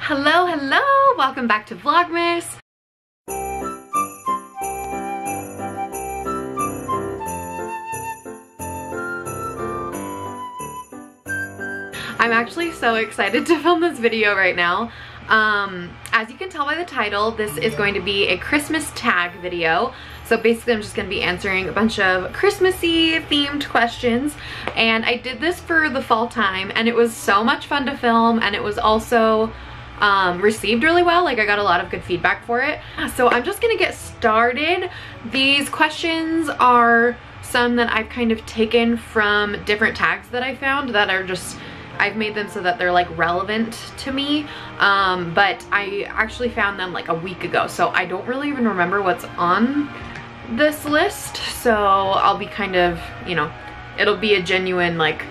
Hello, hello! Welcome back to Vlogmas. I'm actually so excited to film this video right now. As you can tell by the title, this is going to be a Christmas tag video. So basically I'm just going to be answering a bunch of Christmassy themed questions, and I did this for the fall time and it was so much fun to film, and it was also received really well. Like, I got a lot of good feedback for it. So I'm just gonna get started. These questions are some that I've kind of taken from different tags that I found that are just, I've made them so that they're like relevant to me, but I actually found them like a week ago, so I don't really even remember what's on this list. So I'll be kind of, you know, it'll be a genuine, like,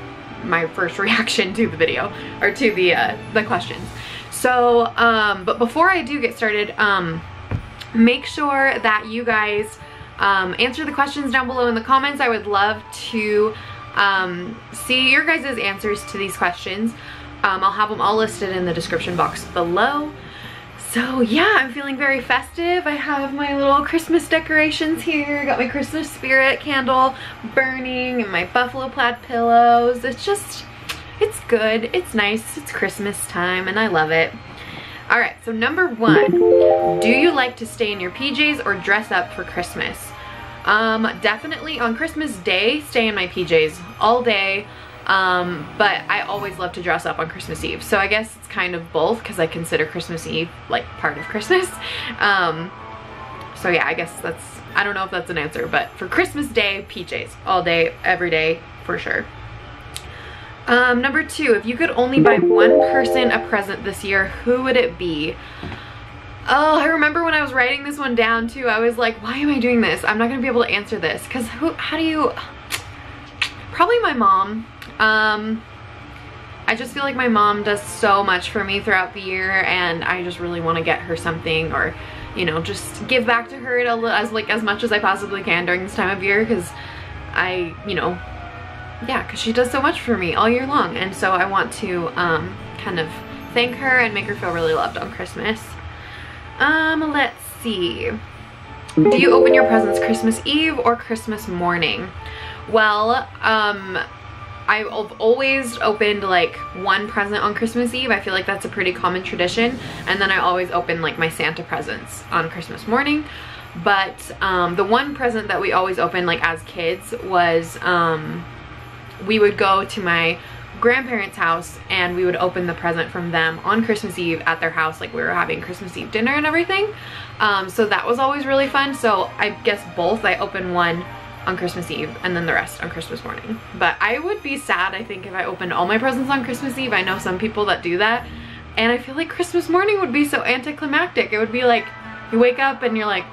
my first reaction to the video, or to the questions. So, but before I do get started, make sure that you guys answer the questions down below in the comments. I would love to see your guys' answers to these questions. I'll have them all listed in the description box below. So yeah, I'm feeling very festive. I have my little Christmas decorations here. Got my Christmas spirit candle burning and my buffalo plaid pillows. It's just, it's good, it's nice, it's Christmas time and I love it. All right, so number one, do you like to stay in your PJs or dress up for Christmas? Definitely on Christmas Day, stay in my PJs all day, but I always love to dress up on Christmas Eve. So I guess it's kind of both, because I consider Christmas Eve like part of Christmas. So yeah, I guess that's, I don't know if that's an answer, but for Christmas Day, PJs all day, every day, for sure. Number two, if you could only buy one person a present this year, who would it be? Oh, I remember when I was writing this one down too, I was like, why am I doing this? I'm not gonna be able to answer this, because how do you, probably my mom. I just feel like my mom does so much for me throughout the year, and I just really want to get her something, or, you know, just give back to her as much as I possibly can during this time of year, because I, you know, yeah, because she does so much for me all year long, and so I want to kind of thank her and make her feel really loved on Christmas. Let's see. Do you open your presents Christmas Eve or Christmas morning? Well, I've always opened like one present on Christmas Eve. I feel like that's a pretty common tradition, and then I always open like my Santa presents on Christmas morning. But the one present that we always opened like as kids was we would go to my grandparents' house and we would open the present from them on Christmas Eve at their house, like we were having Christmas Eve dinner and everything. So that was always really fun. So I guess both, I open one on Christmas Eve and then the rest on Christmas morning. But I would be sad, I think, if I opened all my presents on Christmas Eve. I know some people that do that, and I feel like Christmas morning would be so anticlimactic. It would be like you wake up and you're like,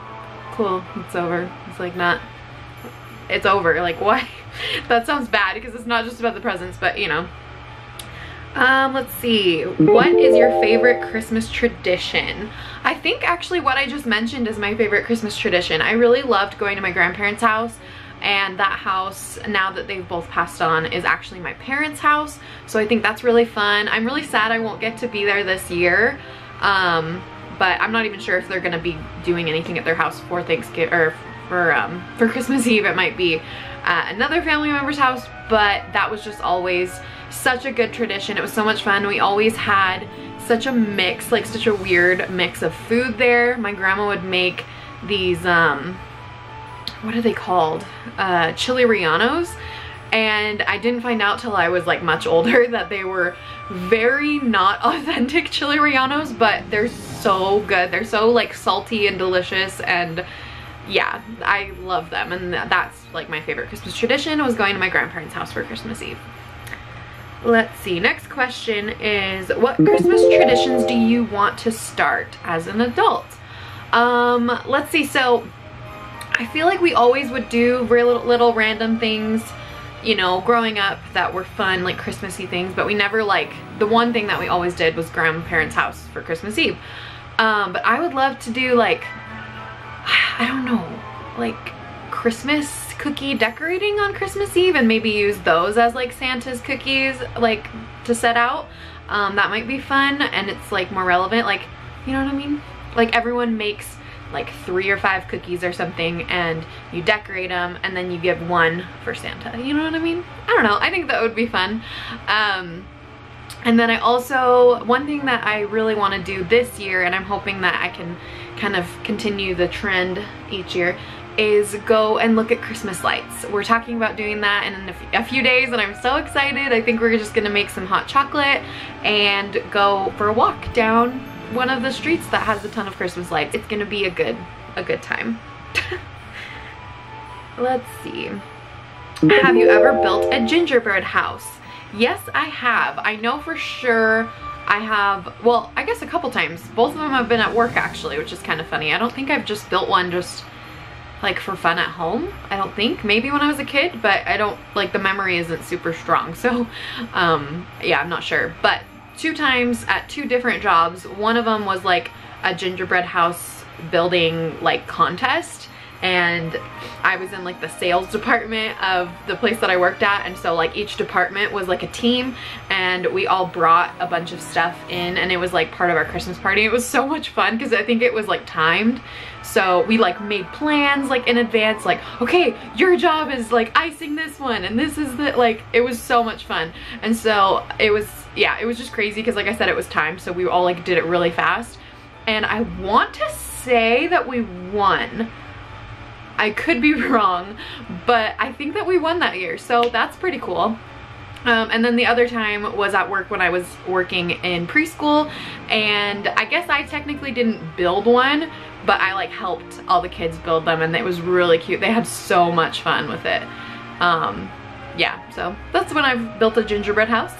cool, it's over. It's like, not, it's over, like, why? That sounds bad because it's not just about the presents, but you know. Let's see, what is your favorite Christmas tradition? I think actually what I just mentioned is my favorite Christmas tradition. I really loved going to my grandparents' house, and that house, now that they've both passed on, is actually my parents' house. So I think that's really fun. I'm really sad I won't get to be there this year, but I'm not even sure if they're gonna be doing anything at their house for Thanksgiving, or for Christmas Eve. It might be another family member's house, but that was just always such a good tradition. It was so much fun. We always had such a mix, like such a weird mix of food there. My grandma would make these, what are they called? Chili rellenos. And I didn't find out till I was like much older that they were very not authentic chili rellenos, but they're so good. They're so like salty and delicious, and yeah, I love them. And that's like my favorite Christmas tradition, was going to my grandparents' house for Christmas Eve. Let's see, next question is, what Christmas traditions do you want to start as an adult? Let's see, so I feel like we always would do little random things, you know, growing up that were fun, like Christmassy things, but we never, like, the one thing that we always did was grandparents' house for Christmas Eve. But I would love to do, like, I don't know, like Christmas cookie decorating on Christmas Eve, and maybe use those as like Santa's cookies, like to set out. That might be fun, and it's like more relevant, like, you know what I mean? Like everyone makes like 3 or 5 cookies or something, and you decorate them, and then you give one for Santa. You know what I mean? I don't know. I think that would be fun. And then I also, one thing that I really want to do this year, and I'm hoping that I can kind of continue the trend each year, is go and look at Christmas lights. We're talking about doing that in a few days, and I'm so excited. I think we're just gonna make some hot chocolate and go for a walk down one of the streets that has a ton of Christmas lights. It's gonna be a good time. Let's see. Have you ever built a gingerbread house? Yes, I have. I know for sure I have, well, I guess a couple times. Both of them have been at work actually, which is kind of funny. I don't think I've just built one just like for fun at home. I don't think. Maybe when I was a kid, but I don't, like, the memory isn't super strong. So, yeah, I'm not sure. But 2 times at 2 different jobs. One of them was like a gingerbread house building like contest, and I was in like the sales department of the place that I worked at, and so like each department was like a team, and we all brought a bunch of stuff in, and it was like part of our Christmas party. It was so much fun because I think it was like timed, so we like made plans like in advance, like, okay, your job is like icing this one, and this is the, like, it was so much fun. And so it was, yeah, it was just crazy because like I said, it was timed, so we all like did it really fast, and I want to say that we won. I could be wrong, but I think that we won that year, so that's pretty cool. And then the other time was at work when I was working in preschool, and I guess I technically didn't build one, but I like helped all the kids build them, and it was really cute. They had so much fun with it. Yeah, so that's when I've built a gingerbread house.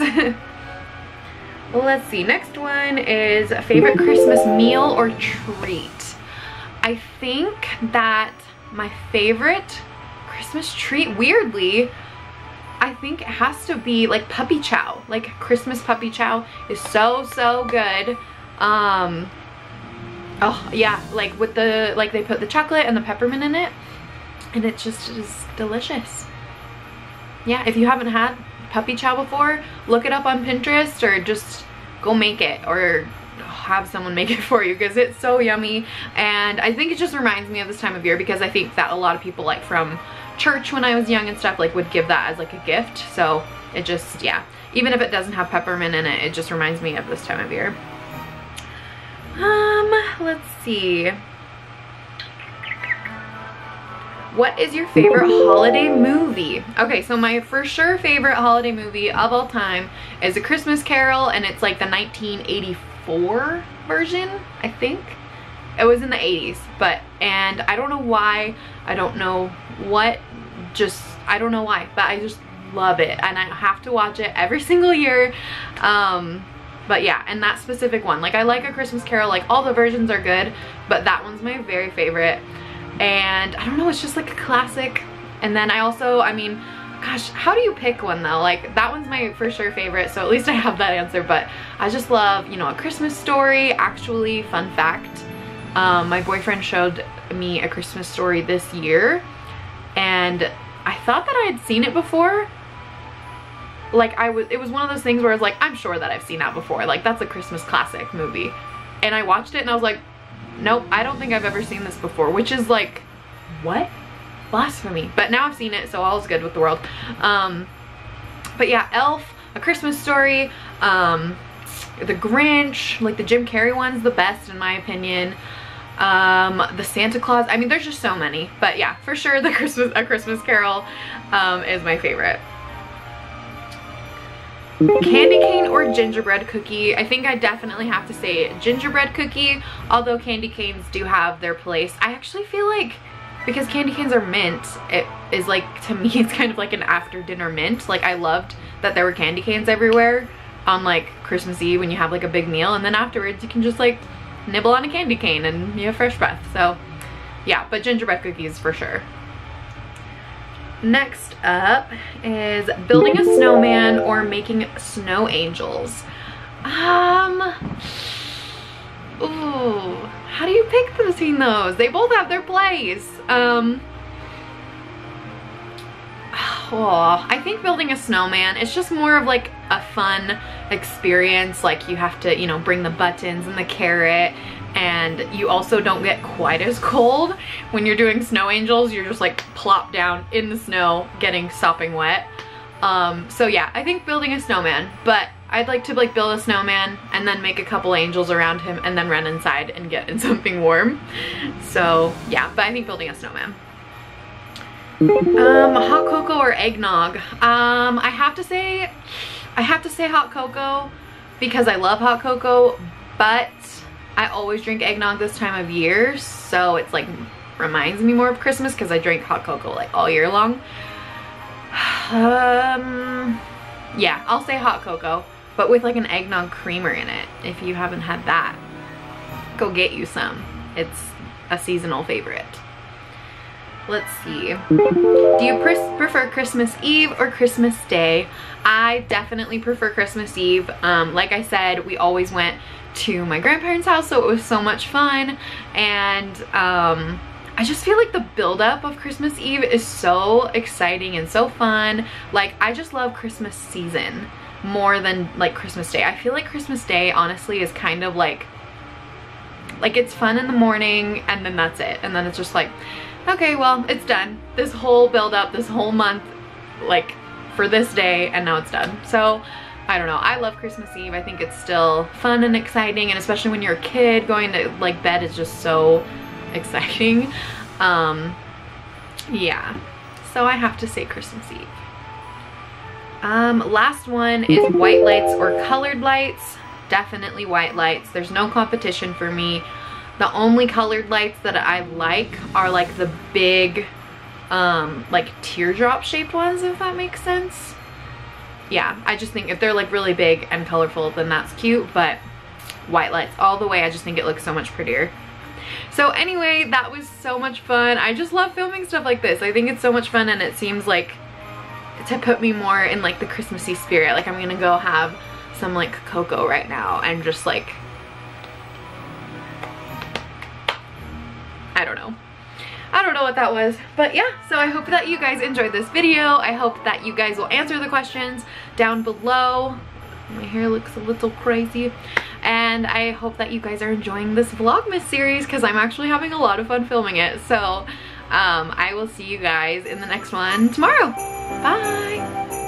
Let's see, next one is a favorite Christmas meal or treat. I think that my favorite Christmas treat, weirdly, I think it has to be like puppy chow. Like Christmas puppy chow is so good. Oh yeah, like with the, like they put the chocolate and the peppermint in it, and it just is delicious. Yeah, if you haven't had puppy chow before, look it up on Pinterest, or just go make it, or have someone make it for you, because it's so yummy. And I think it just reminds me of this time of year, because I think that a lot of people, like from church when I was young and stuff, like would give that as like a gift. So it just, yeah, even if it doesn't have peppermint in it, it just reminds me of this time of year. Let's see. What is your favorite holiday movie? Okay, so my for sure favorite holiday movie of all time is A Christmas Carol, and it's like the 1984 version, I think. It was in the 80s, but, and I don't know why, I don't know what, just, I don't know why, but I just love it, and I have to watch it every single year. But yeah, and that specific one, like I like A Christmas Carol, like all the versions are good, but that one's my very favorite. And I don't know, it's just like a classic. And then I also, I mean, gosh, how do you pick one though? Like that one's my for sure favorite, so at least I have that answer. But I just love, you know, A Christmas Story. Actually, fun fact, my boyfriend showed me A Christmas Story this year, and I thought that I had seen it before. Like it was one of those things where I was like, I'm sure that I've seen that before. Like that's a Christmas classic movie. And I watched it and I was like, nope, I don't think I've ever seen this before, which is like, what? Blasphemy. But now I've seen it, so all's good with the world. But yeah, Elf, A Christmas Story, The Grinch, like the Jim Carrey one's the best in my opinion. The Santa Claus, I mean, there's just so many. But yeah, for sure A Christmas Carol is my favorite. Candy cane or gingerbread cookie? I think I definitely have to say gingerbread cookie, although candy canes do have their place. I actually feel like, because candy canes are mint, it is like, to me, it's kind of like an after dinner mint. Like I loved that there were candy canes everywhere on like Christmas Eve when you have like a big meal, and then afterwards you can just like nibble on a candy cane and you have fresh breath. So yeah, but gingerbread cookies for sure. Next up is building a snowman or making snow angels. Ooh, how do you pick between those? They both have their place. Oh, I think building a snowman, it's just more of like a fun experience. Like you have to, you know, bring the buttons and the carrot, and you also don't get quite as cold when you're doing snow angels. You're just like plop down in the snow getting sopping wet. So yeah, I think building a snowman, but I'd like to like build a snowman and then make a couple angels around him and then run inside and get in something warm. So yeah, but I think building a snowman. Hot cocoa or eggnog? I have to say hot cocoa because I love hot cocoa, but I always drink eggnog this time of year, so it's like reminds me more of Christmas because I drink hot cocoa like all year long. Yeah, I'll say hot cocoa, but with like an eggnog creamer in it. If you haven't had that, go get you some. It's a seasonal favorite. Let's see. Do you prefer Christmas Eve or Christmas Day? I definitely prefer Christmas Eve. Like I said, we always went to my grandparents' house, so it was so much fun. And I just feel like the buildup of Christmas Eve is so exciting and so fun. Like, I just love Christmas season more than like Christmas Day. I feel like Christmas Day honestly is kind of like it's fun in the morning and then that's it. And then it's just like, okay, well, it's done. This whole build up, this whole month, like for this day, and now it's done. So I don't know, I love Christmas Eve. I think it's still fun and exciting, and especially when you're a kid, going to like bed is just so exciting. Yeah, so I have to say Christmas Eve. Last one is white lights or colored lights. Definitely white lights. There's no competition for me. The only colored lights that I like are like the big like teardrop shaped ones, if that makes sense. Yeah, I just think if they're like really big and colorful, then that's cute, but white lights all the way. I just think it looks so much prettier. So anyway, that was so much fun. I just love filming stuff like this. I think it's so much fun, and it seems like to put me more in like the Christmassy spirit. Like, I'm gonna go have some like cocoa right now and just like, I don't know what that was, but yeah. So I hope that you guys enjoyed this video. I hope that you guys will answer the questions down below. My hair looks a little crazy, and I hope that you guys are enjoying this Vlogmas series because I'm actually having a lot of fun filming it. So I will see you guys in the next one tomorrow. Bye.